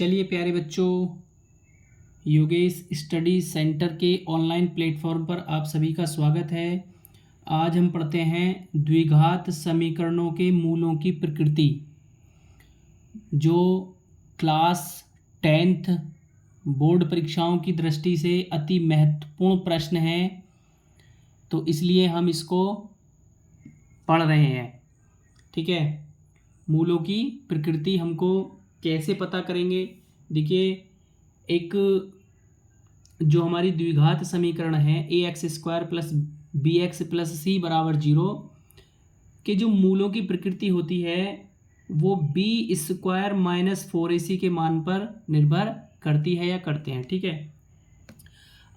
चलिए प्यारे बच्चों, योगेश स्टडी सेंटर के ऑनलाइन प्लेटफॉर्म पर आप सभी का स्वागत है। आज हम पढ़ते हैं द्विघात समीकरणों के मूलों की प्रकृति, जो क्लास 10th बोर्ड परीक्षाओं की दृष्टि से अति महत्वपूर्ण प्रश्न है, तो इसलिए हम इसको पढ़ रहे हैं। ठीक है, मूलों की प्रकृति हमको कैसे पता करेंगे? देखिए, एक जो हमारी द्विघात समीकरण है ax² plus bx plus c बराबर 0 के जो मूलों की प्रकृति होती है वो b² माइनस 4ac के मान पर निर्भर करती है या करते हैं। ठीक है,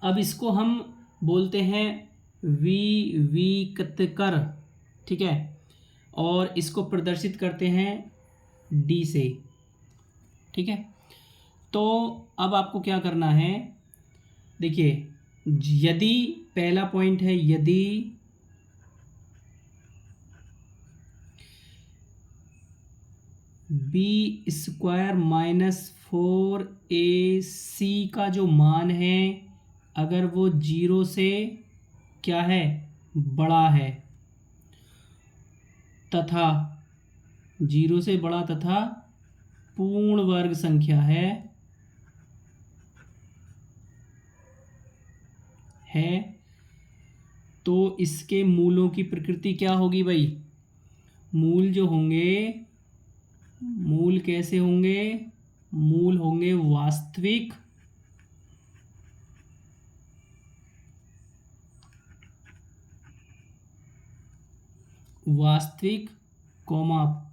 अब इसको हम बोलते हैं विकर्ण। ठीक है, और इसको प्रदर्शित करते हैं d से। ठीक है, तो अब आपको क्या करना है? देखिए, यदि पहला पॉइंट है, यदि b² माइनस 4ac का जो मान है अगर वो 0 से क्या है, बड़ा है, तथा 0 से बड़ा तथा पूर्ण वर्ग संख्या है तो इसके मूलों की प्रकृति क्या होगी भाई? मूल जो होंगे, मूल कैसे होंगे? मूल होंगे वास्तविक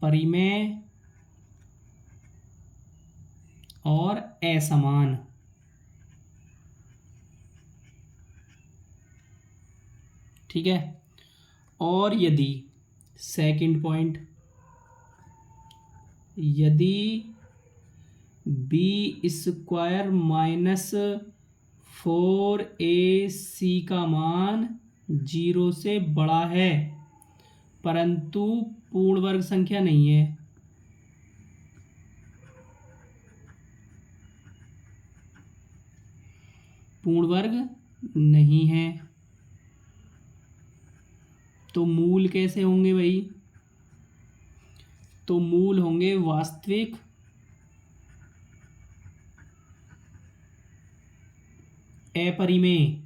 परिमेय और असमान। ठीक है, और यदि सेकंड पॉइंट, यदि b² माइनस 4ac का मान 0 से बड़ा है परंतु पूर्ण वर्ग संख्या नहीं है, पूर्ण वर्ग नहीं है, तो मूल कैसे होंगे भाई? तो मूल होंगे वास्तविक अपरिमेय।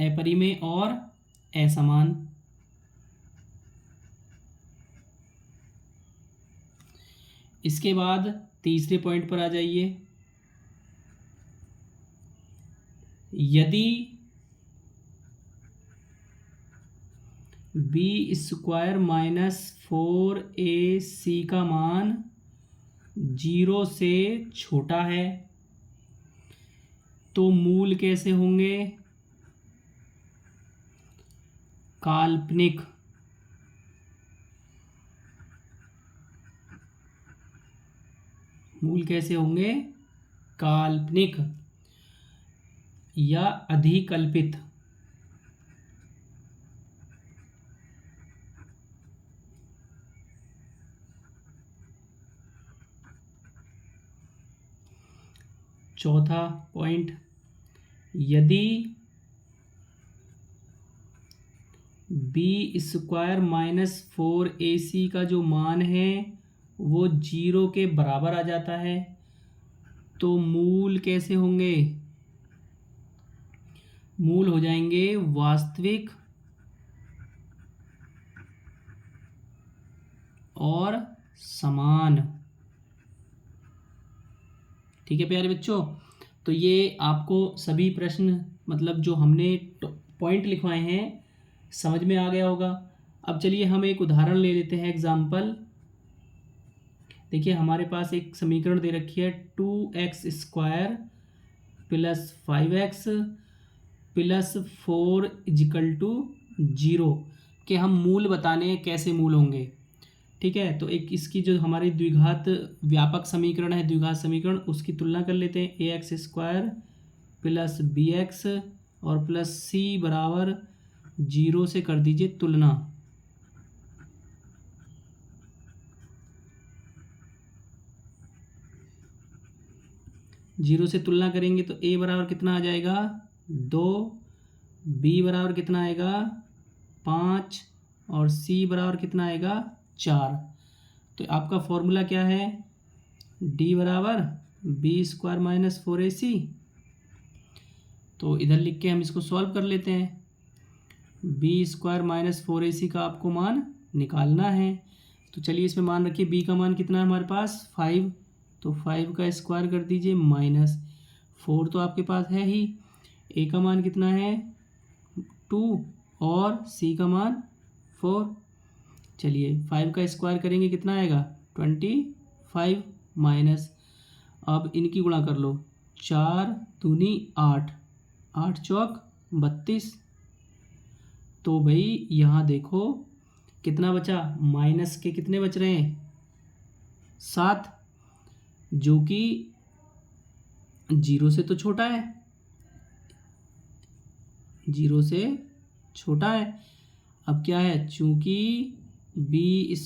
अपरिमेय और असमान। इसके बाद तीसरे पॉइंट पर आ जाइए। यदि b² माइनस 4ac का मान 0 से छोटा है तो मूल कैसे होंगे? काल्पनिक। मूल कैसे होंगे? काल्पनिक या अधिकल्पित। चौथा पॉइंट, यदि b² माइनस 4ac का जो मान है वो 0 के बराबर आ जाता है तो मूल कैसे होंगे? मूल हो जाएंगे वास्तविक और समान। ठीक है प्यारे बच्चों, तो ये आपको सभी प्रश्न, मतलब जो हमने पॉइंट लिखवाए हैं, समझ में आ गया होगा। अब चलिए हम एक उदाहरण ले लेते हैं, एग्जाम्पल। देखिए, हमारे पास एक समीकरण दे रखी है 2x² प्लस 5x प्लस 4 = 0 के हम मूल बताने हैं, कैसे मूल होंगे। ठीक है, तो एक इसकी जो हमारी द्विघात व्यापक समीकरण है, द्विघात समीकरण, उसकी तुलना कर लेते हैं। ax² प्लस bx और प्लस c बराबर 0 से कर दीजिए तुलना। जीरो से तुलना करेंगे तो ए बराबर कितना आ जाएगा 2, बी बराबर कितना आएगा 5 और सी बराबर कितना आएगा 4। तो आपका फॉर्मूला क्या है डी बराबर b² - 4ac। तो इधर लिख के हम इसको सॉल्व कर लेते हैं। b² - 4ac का आपको मान निकालना है। तो चलिए इसमें मान रखिए b का मान कितना है हमारे पास 5, तो 5 का स्क्वायर कर दीजिए -4 तो आपके पास है ही। a का मान कितना है 2 और c का मान 4। चलिए 5 का स्क्वायर करेंगे कितना आएगा 25 माइनस, अब इनकी गुणा कर लो 4 दूनी 8, 8 चौक 32। तो भाई यहाँ देखो कितना बचा, माइनस के कितने बच रहे हैं 7, जो कि 0 से तो छोटा है, 0 से छोटा है। अब क्या है चूंकि b² -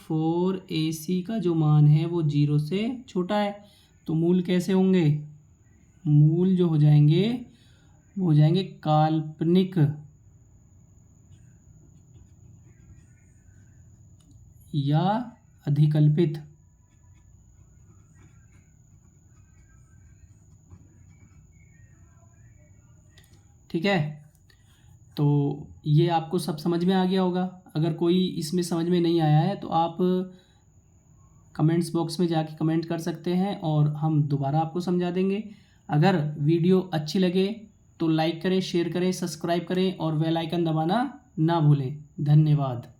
4ac का जो मान है वो 0 से छोटा है, तो मूल कैसे होंगे, मूल जो हो जाएंगे वो हो जाएंगे काल्पनिक या अधिकल्पित। ठीक है, तो ये आपको सब समझ में आ गया होगा। अगर कोई इसमें समझ में नहीं आया है तो आप कमेंट्स बॉक्स में जाके कमेंट कर सकते हैं और हम दोबारा आपको समझा देंगे। अगर वीडियो अच्छी लगे तो लाइक करें, शेयर करें, सब्सक्राइब करें और बेल आइकन दबाना ना भूलें। धन्यवाद।